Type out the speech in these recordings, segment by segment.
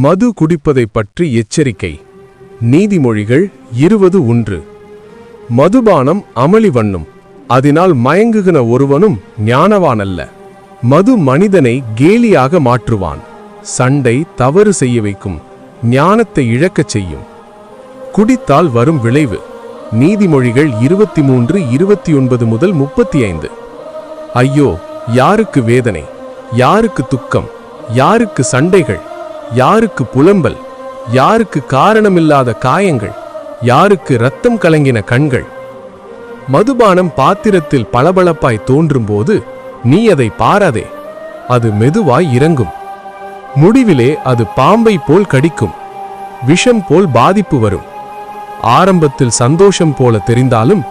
மது குடிப்பதை பற்றி எச்சரிக்கை. நீதிமொழிகள் 20:1. மதுபானம் அமளி வண்ணும், அதனால் மயங்குகிற ஒருவனும் ஞானவானல்ல. மது மனிதனை கேலியாக மாற்றுவான், சண்டை தவறு செய்ய வைக்கும், ஞானத்தை இழக்கச் செய்யும். குடித்தால் வரும் விளைவு. நீதிமொழிகள் 23:29 முதல் 35. ஐயோ, யாருக்கு வேதனை, யாருக்கு துக்கம், யாருக்கு சண்டைகள், யாருக்கு புலம்பல், யாருக்கு காரணமில்லாத காயங்கள், யாருக்கு இரத்தம் கலங்கின கண்கள். மதுபானம் பாத்திரத்தில் பளபளப்பாய் தோன்றும்போது நீ அதை பாராதே, அது மெதுவாய் இறங்கும். முடிவிலே அது பாம்பை போல் கடிக்கும், விஷம் போல் பாதிப்பு வரும். ஆரம்பத்தில் சந்தோஷம் போல தெரிந்தாலும்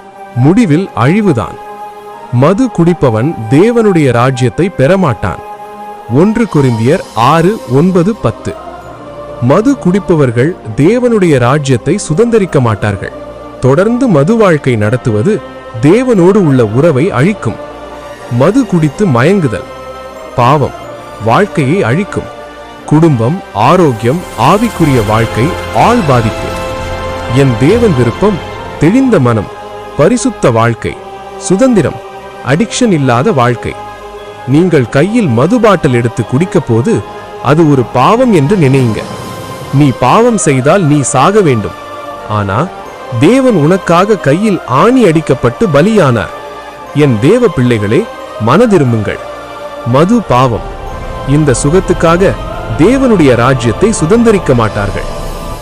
முடிவில் அழிவுதான். மது குடிப்பவன் தேவனுடைய ராஜ்யத்தை பெறமாட்டான். 1 கொரிந்தியர் 6:9-10. மது குடிப்பவர்கள் தேவனுடைய ராஜ்யத்தை சுதந்தரிக்க மாட்டார்கள். தொடர்ந்து மது வாழ்க்கை நடத்துவது தேவனோடு உள்ள உறவை அழிக்கும். மது குடித்து மயங்குதல் பாவம், வாழ்க்கையை அழிக்கும். குடும்பம், ஆரோக்கியம், ஆவிக்குரிய வாழ்க்கை ஆள் பாதிப்பு. என் தேவன் விருப்பம் தெளிந்த மனம், பரிசுத்த வாழ்க்கை, சுதந்திரம், அடிக்ஷன் இல்லாத வாழ்க்கை. நீங்கள் கையில் மது பாட்டில் எடுத்து குடிக்க போது அது ஒரு பாவம் என்று நினைங்க. நீ பாவம் செய்தால் நீ சாக வேண்டும். ஆனா தேவன் உனக்காக கையில் ஆணி அடிக்கப்பட்டு பலியானார். என் தேவ பிள்ளைகளே, மனதிரும்புங்கள். மது பாவம். இந்த சுகத்துக்காக தேவனுடைய ராஜ்யத்தை சுதந்தரிக்க மாட்டார்கள்.